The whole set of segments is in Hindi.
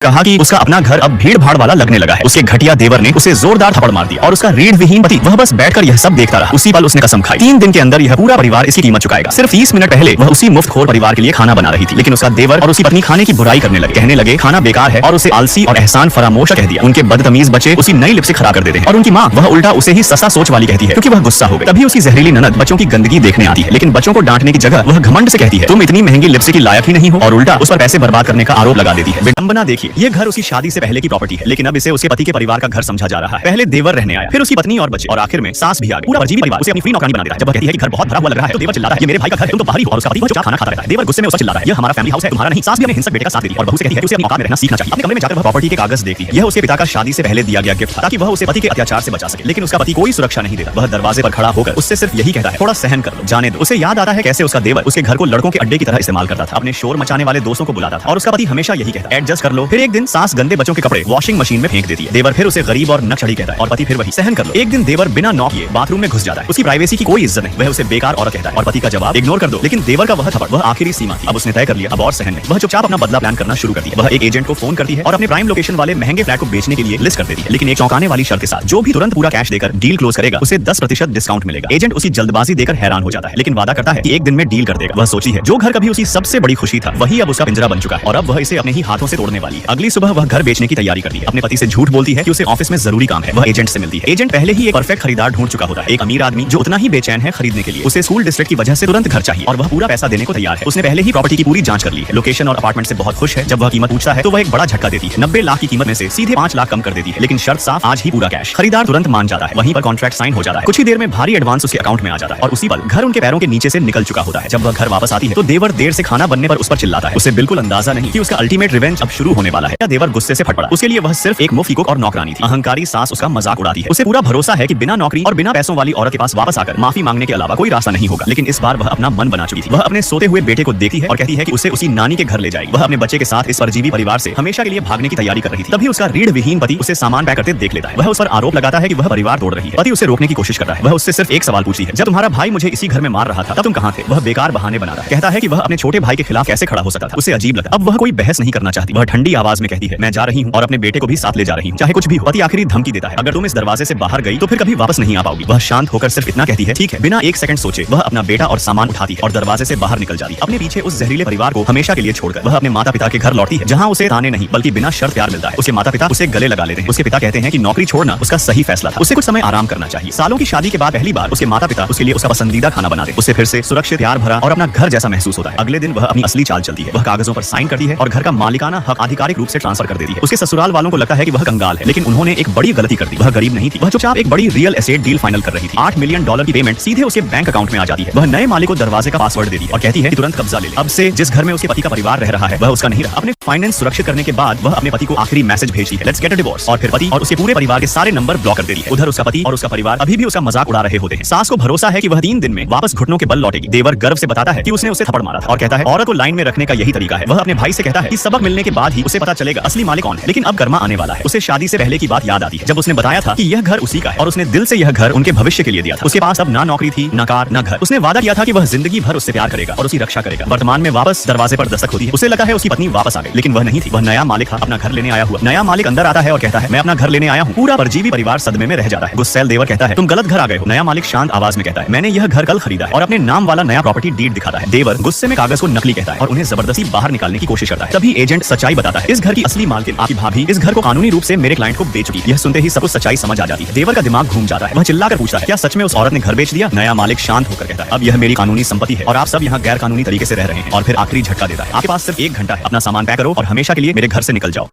कहा कि उसका अपना घर अब भीड़ भाड़ वाला लगने लगा है। उसके घटिया देवर ने उसे जोरदार थप्पड़ मार दिया और उसका रीढ़ विहीन पति वह बस बैठकर यह सब देखता रहा। उसी पल उसने कसम खाई 3 दिन के अंदर यह पूरा परिवार इसकी कीमत चुकाएगा। सिर्फ 30 मिनट पहले वह उसी मुफ्तखोर परिवार के लिए खाना बना रही थी, लेकिन उसका देवर और उसकी पत्नी खाने की बुराई करने लगे, कहने लगे खाना बेकार है और उसे आलसी और एहसान फरामोश कह दिया। उनके बदतमीज बच्चे उसी नई लिपस्टिक खराब कर देते हैं और उनकी माँ वह उल्टा उसे ही सस्ता सोच वाली कहती है क्योंकि वह गुस्सा हो गई। तभी उसकी जहरीली ननद बच्चों की गंदगी देखने आती है, लेकिन बच्चों को डांटने की जगह वह घमंड से कहती है तुम इतनी महंगी लिपस्टिक की लायक ही नहीं हो, और उल्टा उस पर पैसे बर्बाद करने का आरोप लगा देती है। विडंबना देखिए, ये घर उसकी शादी से पहले की प्रॉपर्टी है, लेकिन अब इसे उसके पति के परिवार का घर समझा जा रहा है। पहले देवर रहने आया, फिर उसकी पत्नी और बच्चे, और आखिर में सास भी आ गई। पूरा परजीवी परिवार उसे अपनी फ्री नौकरानी बना देता है। जब वह कहती है कि घर बहुत भरा हुआ लग रहा है तो देवर चिल्लाता है ये मेरे भाई का घर है, तुम तो बाहर ही हो, और उसका पति वह चुपचाप खाना खाता रहता है। देवर गुस्से में उस पर चिल्लाता है यह हमारा फैमिली हाउस है, तुम्हारा नहीं। सास भी अपने हिंसक बेटे का साथ देती है और बहू से कहती है कि उसे अपनी औकात में रहना सीखना चाहिए। अपने कमरे में जाकर वह प्रॉपर्टी के कागज देखती है। यह उसके पिता का शादी से पहले दिया गया गिफ्ट था ताकि वह उसे पति के अत्याचार से बचा सके, लेकिन उसका पति कोई सुरक्षा नहीं देता। वह दरवाजे पर खड़ा होकर उससे सिर्फ यही कहता है थोड़ा सहन कर लो, जाने दो। उसे याद आता है कैसे उसका देवर उसके घर को लड़कों के अड्डे की तरह इस्तेमाल करता था, अपने शोर मचाने वाले दोस्तों को बुलाता था और उसका पति हमेशा यही कहता एडजस्ट कर लो। फिर एक दिन सास गंदे बच्चों के कपड़े वॉशिंग मशीन में फेंक देती है। देवर फिर उसे गरीब और नकचढ़ी कहता है और पति फिर वही सहन कर लो। एक दिन देवर बिना नॉक किए बाथरूम में घुस जाता है। उसकी प्राइवेसी की कोई इज्जत नहीं, वह उसे बेकार औरत कहता है और पति का जवाब इग्नोर कर दो। लेकिन देवर का वह थप्पड़ वह आखिरी सीमा थी। अब उसने तय कर लिया अब और सहन नहीं। वह चुपचाप अपना बदला प्लान करना शुरू करती है। वह एक एजेंट को फोन करती है और अपने प्राइम लोकेशन वाले महंगे फ्लैट को बेचने के लिए लिस्ट कर देती है, लेकिन एक चौंकाने वाली शर्त के साथ जो भी तुरंत पूरा कैश देकर डील क्लोज करेगा उसे 10% डिस्काउंट मिलेगा। एजेंट उसी जल्दबाजी देकर हैरान हो जाता है, लेकिन वादा करता है कि एक दिन में डील कर देगा। वह सोची है जो घर कभी उसकी सबसे बड़ी खुशी था वही अब उसका पिंजरा बन चुका है और अब वह इसे अपने ही हाथों से तोड़ने वाली है। अगली सुबह वह घर बेचने की तैयारी करती है। अपने पति से झूठ बोलती है कि उसे ऑफिस में जरूरी काम है। वह एजेंट से मिलती है। एजेंट पहले ही एक परफेक्ट खरीदार ढूंढ चुका होता है, एक अमीर आदमी जो उतना ही बेचैन है खरीदने के लिए। उसे स्कूल डिस्ट्रिक्ट की वजह से तुरंत घर चाहिए और वह पूरा पैसा देने को तैयार है। उसने पहले ही प्रॉपर्टी की पूरी जांच कर ली है, लोकेशन और अपार्टमेंट से बहुत खुश है। जब वह कीमत पूछता है तो वह एक बड़ा झटका देती है। 90 लाख की कीमत में से सीधे 5 लाख कम कर देती है, लेकिन शर्त साफ आज ही पूरा कैश। खरीदार तुरंत मान जाता है, वहीं पर कॉन्ट्रैक्ट साइन हो जाता है। कुछ ही देर में भारी एडवांस उसके अकाउंट में आ जाता है और उसी पल घर उनके पैरों के नीचे से निकल चुका होता है। जब वह घर वापस आती है तो देवर देर से खाना बनने पर उस पर चिल्लाता है। उसे बिल्कुल अंदाजा नहीं कि उसका अल्टीमेट रिवेंज अब शुरू होने वाला है। देवर गुस्से से फट पड़ा। उसके लिए वह सिर्फ एक मुफ्त कुक और नौकरानी थी। अहंकारी सास उसका मजाक उड़ाती है। उसे पूरा भरोसा है कि बिना नौकरी और बिना पैसों वाली औरत के पास वापस आकर माफी मांगने के अलावा कोई रास्ता नहीं होगा, लेकिन इस बार वह अपना मन बना चुकी थी। वह अपने सोते हुए बेटे को देखती है और कहती है कि उसे उसी नानी के घर ले जाएगी। वह अपने बच्चे के साथ इस परजीवी परिवार से हमेशा के लिए भागने की तैयारी कर रही थी। तभी उसका रीढ़ विहीन पति उसे सामान पैक करते देख लेता है। वह उस पर आरोप लगाता है कि वह परिवार तोड़ रही है। पति उसे रोकने की कोशिश करता है। वह उससे सिर्फ एक सवाल पूछती है जब तुम्हारा भाई मुझे इसी घर में मार रहा था तब तुम कहां थे? वह बेकार बहाने बना रहा है, कहता है कि वह अपने छोटे भाई के खिलाफ कैसे खड़ा हो सकता था। उसे अजीब लगा। अब वह कोई बहस नहीं करना चाहती। वह ठंडी आवाज में कहती है मैं जा रही हूँ और अपने बेटे को भी साथ ले जा रही हूँ, चाहे कुछ भी हो। पति आखिरी धमकी देता है अगर तुम इस दरवाजे से बाहर गई तो फिर कभी वापस नहीं आ पाओगी। वह शांत होकर सिर्फ इतना कहती है ठीक है। बिना एक सेकंड सोचे वह अपना बेटा और सामान उठाती है और दरवाजे से बाहर निकल जाती है, अपने पीछे उस जहरीले परिवार को हमेशा के लिए छोड़कर। वह अपने माता पिता के घर लौटती है जहाँ उसे ताने नहीं बल्कि बिना शर्त प्यार मिलता है। उसके माता पिता उसे गले लगा लेते हैं। उसके पिता कहते हैं कि नौकरी छोड़ना उसका सही फैसला था, उसे कुछ समय आराम करना चाहिए। सालों की शादी के बाद पहली बार उसके माता पिता उसके लिए उसका पसंदीदा खाना बनाते। उसे फिर से सुरक्षित, प्यार भरा और अपना घर जैसा महसूस होता है। अगले दिन वह अपनी असली चाल चलती है। वह कागजों पर साइन करती है और घर का मालिकाना हक आधिकारिक रूप से ट्रांसफर कर देती है। उसके ससुराल वालों को लगता है कि वह कंगाल है, लेकिन उन्होंने एक बड़ी गलती कर दी। वह गरीब नहीं थी, वह चुपचाप एक बड़ी रियल एस्टेट डील फाइनल कर रही थी। $8 मिलियन की पेमेंट सीधे उसके बैंक अकाउंट में आ जाती है। वह नए मालिक को दरवाजे का पासवर्ड देती है और कहती है कि तुरंत कब्जा ले ले। अब से जिस घर में उसके पति का परिवार रह रहा है वह उसका नहीं रहा। अपने फाइनेंस सुरक्षित करने के बाद वह अपने पति को आखिरी मैसेज भेजती है लेट्स गेट अ डिवोर्स, और फिर पति और उसके पूरे परिवार के सारे नंबर ब्लॉक कर देती है। उधर उसका पति और उसका परिवार अभी भी उसका मजाक उड़ा रहे होते हैं। सास को भरोसा है कि वह 3 दिन में वापस घुटनों के बल लौटेगी। देवर गर्व से बताता है कि उसने उसे थप्पड़ मारा था और कहता है औरत को लाइन में रखने का यही तरीका है। वह अपने भाई से कहता है कि सबक मिलने के बाद ही उसे पता चलेगा असली मालिक कौन है, लेकिन अब कर्मा आने वाला है। उसे शादी से पहले की बात याद आती है जब उसने बताया था कि यह घर उसी का है और उसने दिल से यह घर उनके भविष्य के लिए दिया था। उसके पास अब ना नौकरी थी, ना कार, ना घर। उसने वादा किया था कि वह जिंदगी भर उससे प्यार करेगा और उसकी रक्षा करेगा। वर्तमान में वापस दरवाजे पर दस्तक होती है। उसे लगा है उसकी पत्नी वापस आ गई, लेकिन वह नहीं थी। वह नया मालिक था, अपना घर लेने आया हुआ। नया मालिक अंदर आता है और कहता है मैं अपना घर लेने आया हूँ। पूरा परजीवी परिवार सदमे में रह जाता है। गुस्सैल देवर कहता है तुम गलत घर आ गए हो। नया मालिक शांत आवाज में कहता है मैंने यह घर कल खरीदा है और अपने नाम वाला नया प्रॉपर्टी डीड दिखाता है। देवर गुस्से में कागज को नकली कहता है और उन्हें जबरदस्ती बाहर निकालने की कोशिश करता है। तभी एजेंट सच्चाई बताता है इस घर की असली मालकिन आपकी भाभी इस घर को कानूनी रूप से मेरे क्लाइंट को बेच चुकी है। यह सुनते ही सब कुछ सच्चाई समझ आ जाती है। देवर का दिमाग घूम जाता है। वह चिल्लाकर पूछता है क्या सच में उस औरत ने घर बेच दिया? नया मालिक शांत होकर कहता है अब यह मेरी कानूनी संपत्ति है और आप सब यहाँ गैर कानूनी तरीके से रह रहे हैं। और फिर आखिरी झटका देता है आपके पास सिर्फ 1 घंटा है, अपना सामान पैक करो और हमेशा के लिए मेरे घर से निकल जाओ।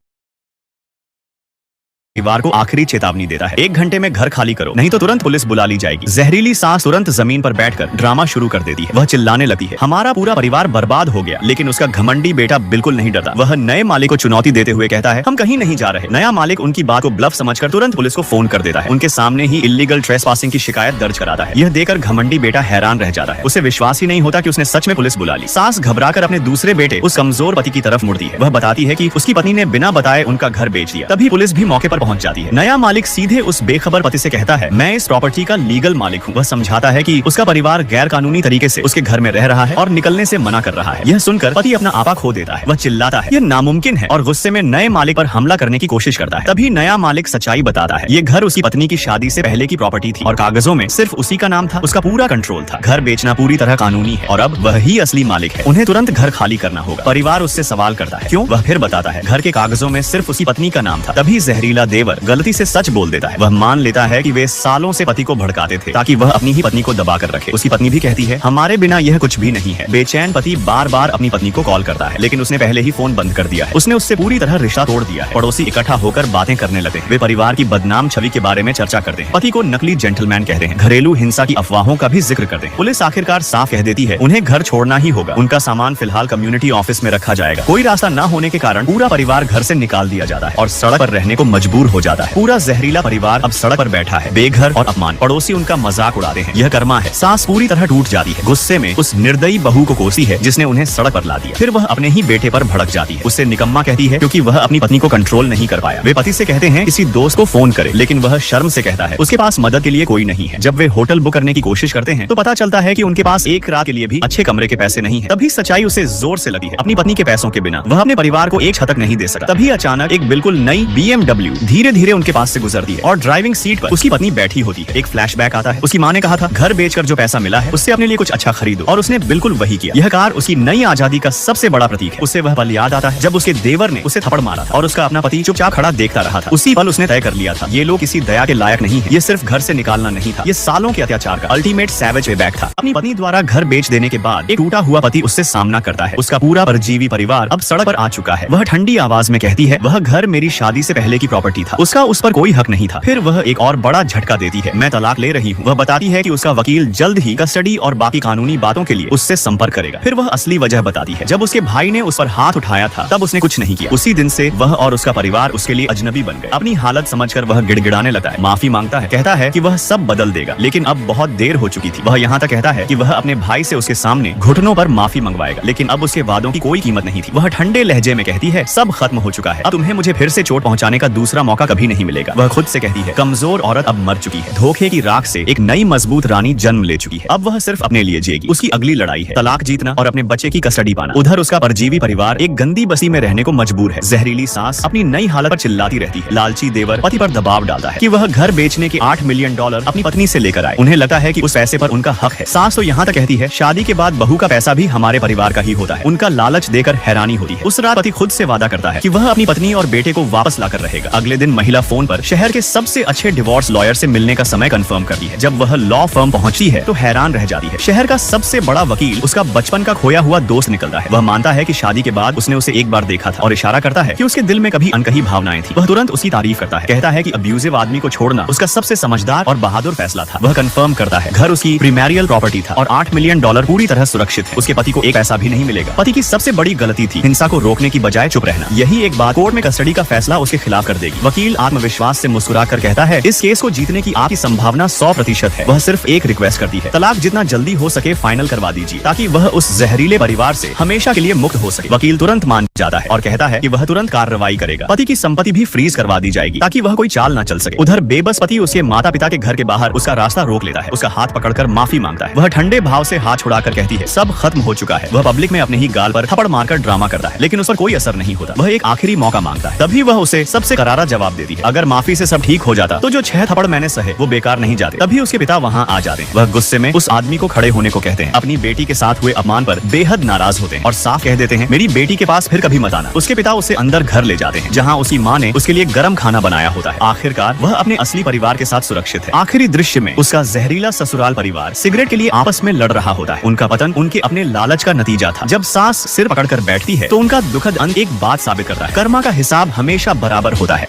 परिवार को आखिरी चेतावनी देता है 1 घंटे में घर खाली करो नहीं तो तुरंत पुलिस बुला ली जाएगी। जहरीली सांस तुरंत जमीन पर बैठकर ड्रामा शुरू कर देती है। वह चिल्लाने लगती है हमारा पूरा परिवार बर्बाद हो गया, लेकिन उसका घमंडी बेटा बिल्कुल नहीं डरता। वह नए मालिक को चुनौती देते हुए कहता है हम कहीं नहीं जा रहे। नया मालिक उनकी बात को ब्लफ समझकर तुरंत पुलिस को फोन कर देता है। उनके सामने ही इल्लीगल ट्रेसपासिंग की शिकायत दर्ज कराता है। यह देखकर घमंडी बेटा हैरान रह जाता है। उसे विश्वास ही नहीं होता कि उसने सच में पुलिस बुला ली। सास घबराकर अपने दूसरे बेटे उस कमजोर पति की तरफ मुड़ती है। वह बताती है कि उसकी पत्नी ने बिना बताए उनका घर बेच दिया। तभी पुलिस भी मौके पर पहुंच जाती है। नया मालिक सीधे उस बेखबर पति से कहता है, मैं इस प्रॉपर्टी का लीगल मालिक हूँ। वह समझाता है कि उसका परिवार गैर कानूनी तरीके से उसके घर में रह रहा है और निकलने से मना कर रहा है। यह सुनकर पति अपना आपा खो देता है। वह चिल्लाता है, यह नामुमकिन है, और गुस्से में नए मालिक पर हमला करने की कोशिश करता है। तभी नया मालिक सच्चाई बताता है, ये घर उसकी पत्नी की शादी से पहले की प्रॉपर्टी थी और कागजों में सिर्फ उसी का नाम था। उसका पूरा कंट्रोल था। घर बेचना पूरी तरह कानूनी है और अब वह ही असली मालिक है। उन्हें तुरंत घर खाली करना होगा। परिवार उससे सवाल करता है, क्यों? वह फिर बताता है, घर के कागजों में सिर्फ उसकी पत्नी का नाम था। तभी जहरीला देवर गलती से सच बोल देता है। वह मान लेता है कि वे सालों से पति को भड़काते थे ताकि वह अपनी ही पत्नी को दबा कर रखे। उसकी पत्नी भी कहती है, हमारे बिना यह कुछ भी नहीं है। बेचैन पति बार बार अपनी पत्नी को कॉल करता है, लेकिन उसने पहले ही फोन बंद कर दिया है। उसने उससे पूरी तरह रिश्ता तोड़ दिया है। पड़ोसी इकट्ठा होकर बातें करने लगे हैं। वे परिवार की बदनाम छवि के बारे में चर्चा करते हैं। पति को नकली जेंटलमैन कहते हैं। घरेलू हिंसा की अफवाहों का भी जिक्र करते हैं। पुलिस आखिरकार साफ कह देती है, उन्हें घर छोड़ना ही होगा। उनका सामान फिलहाल कम्युनिटी ऑफिस में रखा जाएगा। कोई रास्ता न होने के कारण पूरा परिवार घर से निकाल दिया जाता है और सड़क पर रहने को मजबूर हो जाता है। पूरा जहरीला परिवार अब सड़क पर बैठा है, बेघर और अपमान। पड़ोसी उनका मजाक उड़ाते हैं। यह कर्मा है। सास पूरी तरह टूट जाती है। गुस्से में उस निर्दयी बहू को कोसी है जिसने उन्हें सड़क पर ला दिया। फिर वह अपने ही बेटे पर भड़क जाती है। उससे निकम्मा कहती है क्योंकि वह अपनी पत्नी को कंट्रोल नहीं कर पाया। वे पति से कहते हैं किसी दोस्त को फोन करे, लेकिन वह शर्म से कहता है उसके पास मदद के लिए कोई नहीं है। जब वे होटल बुक करने की कोशिश करते हैं तो पता चलता है कि उनके पास एक रात के लिए भी अच्छे कमरे के पैसे नहीं है। तभी सच्चाई उसे जोर से लगी है। अपनी पत्नी के पैसों के बिना वह अपने परिवार को एक छत तक नहीं दे सकता। तभी अचानक एक बिल्कुल नई BMW धीरे धीरे उनके पास से गुजरती है और ड्राइविंग सीट पर उसकी पत्नी बैठी होती है। एक फ्लैशबैक आता है। उसकी माँ ने कहा था, घर बेचकर जो पैसा मिला है उससे अपने लिए कुछ अच्छा खरीदो, और उसने बिल्कुल वही किया। यह कार उसकी नई आजादी का सबसे बड़ा प्रतीक है। उसे वह पल याद आता है जब उसके देवर ने उसे थप्पड़ मारा था और उसका अपना पति चुपचाप खड़ा देखता रहा था। उसी पल उसने तय कर लिया था, ये लोग किसी दया के लायक नहीं है। ये सिर्फ घर से निकालना नहीं था, ये सालों के अत्याचार का अल्टीमेट सैवेज पेबैक था। अपनी पत्नी द्वारा घर बेच देने के बाद एक टूटा हुआ पति उससे सामना करता है। उसका पूरा परजीवी परिवार अब सड़क पर आ चुका है। वह ठंडी आवाज में कहती है, वह घर मेरी शादी से पहले की प्रॉपर्टी था, उसका उस पर कोई हक नहीं था। फिर वह एक और बड़ा झटका देती है, मैं तलाक ले रही हूँ। वह बताती है कि उसका वकील जल्द ही कस्टडी और बाकी कानूनी बातों के लिए उससे संपर्क करेगा। फिर वह असली वजह बताती है, जब उसके भाई ने उस पर हाथ उठाया था तब उसने कुछ नहीं किया। उसी दिन से वह और उसका परिवार उसके लिए अजनबी बन गए। अपनी हालत समझकर वह गिड़गिड़ाने लगता है, माफी मांगता है, कहता है कि वह सब बदल देगा, लेकिन अब बहुत देर हो चुकी थी। वह यहाँ तक कहता है कि वह अपने भाई से उसके सामने घुटनों पर माफी मंगवाएगा, लेकिन अब उसके वादों की कोई कीमत नहीं थी। वह ठंडे लहजे में कहती है, सब खत्म हो चुका है, अब तुम्हें मुझे फिर से चोट पहुंचाने का दूसरा मौका कभी नहीं मिलेगा। वह खुद से कहती है, कमजोर औरत अब मर चुकी है, धोखे की राख से एक नई मजबूत रानी जन्म ले चुकी है, अब वह सिर्फ अपने लिए जिएगी। उसकी अगली लड़ाई है तलाक जीतना और अपने बच्चे की कस्टडी पाना। उधर उसका परजीवी परिवार एक गंदी बस्ती में रहने को मजबूर है। जहरीली सास अपनी नई हालत पर चिल्लाती रहती है। लालची देवर पति पर दबाव डालता है कि वह घर बेचने के $8 मिलियन अपनी पत्नी से लेकर आए। उन्हें लगता है कि उस पैसे पर उनका हक है। सास तो यहाँ तक कहती है, शादी के बाद बहू का पैसा भी हमारे परिवार का ही होता है। उनका लालच देकर हैरानी होती है। उस रात पति खुद से वादा करता है कि वह अपनी पत्नी और बेटे को वापस लाकर रहेगा। अगले दिन महिला फोन पर शहर के सबसे अच्छे डिवोर्स लॉयर से मिलने का समय कंफर्म करती है। जब वह लॉ फर्म पहुंचती है तो हैरान रह जाती है। शहर का सबसे बड़ा वकील उसका बचपन का खोया हुआ दोस्त निकलता है। वह मानता है कि शादी के बाद उसने उसे एक बार देखा था और इशारा करता है कि उसके दिल में कभी अनकही भावनाएं थी। वह तुरंत उसकी तारीफ करता है, कहता है कि अब्यूजिव आदमी को छोड़ना उसका सबसे समझदार और बहादुर फैसला था। वह कंफर्म करता है, घर उसकी प्रीमैरियल प्रॉपर्टी था और $8 मिलियन पूरी तरह सुरक्षित है। उसके पति को एक पैसा भी नहीं मिलेगा। पति की सबसे बड़ी गलती थी हिंसा को रोकने की बजाय चुप रहना। यही एक बात कोर्ट में कस्टडी का फैसला उसके खिलाफ कर देगी। वकील आत्मविश्वास से मुस्कुरा कर कहता है, इस केस को जीतने की आपकी संभावना 100% है। वह सिर्फ एक रिक्वेस्ट करती है, तलाक जितना जल्दी हो सके फाइनल करवा दीजिए, ताकि वह उस जहरीले परिवार से हमेशा के लिए मुक्त हो सके। वकील तुरंत मान जाता है और कहता है कि वह तुरंत कार्रवाई करेगा। पति की संपत्ति भी फ्रीज करवा दी जाएगी ताकि वह कोई चाल न चल सके। उधर बेबस पति उसके माता पिता के घर के बाहर उसका रास्ता रोक लेता है। उसका हाथ पकड़कर माफी मांगता है। वह ठंडे भाव से हाथ छुड़ाकर कहती है, सब खत्म हो चुका है। वह पब्लिक में अपने ही गाल पर थप्पड़ मारकर ड्रामा करता है, लेकिन उस पर कोई असर नहीं होता। वह एक आखिरी मौका मांगता है। तभी वह उसे सबसे करारा जवाब देती है, अगर माफी से सब ठीक हो जाता तो जो 6 थप्पड़ मैंने सहे वो बेकार नहीं जाते। तभी उसके पिता वहाँ आ जाते हैं। वह गुस्से में उस आदमी को खड़े होने को कहते हैं। अपनी बेटी के साथ हुए अपमान पर बेहद नाराज होते हैं और साफ कह देते हैं, मेरी बेटी के पास फिर कभी मत आना। उसके पिता उसे अंदर घर ले जाते हैं, जहाँ उसकी माँ ने उसके लिए गर्म खाना बनाया होता है। आखिरकार वह अपने असली परिवार के साथ सुरक्षित है। आखिरी दृश्य में उसका जहरीला ससुराल परिवार सिगरेट के लिए आपस में लड़ रहा होता है। उनका पतन उनके अपने लालच का नतीजा था। जब सास सिर पकड़कर बैठती है तो उनका दुखद अंत एक बात साबित करता है, कर्मा का हिसाब हमेशा बराबर होता है।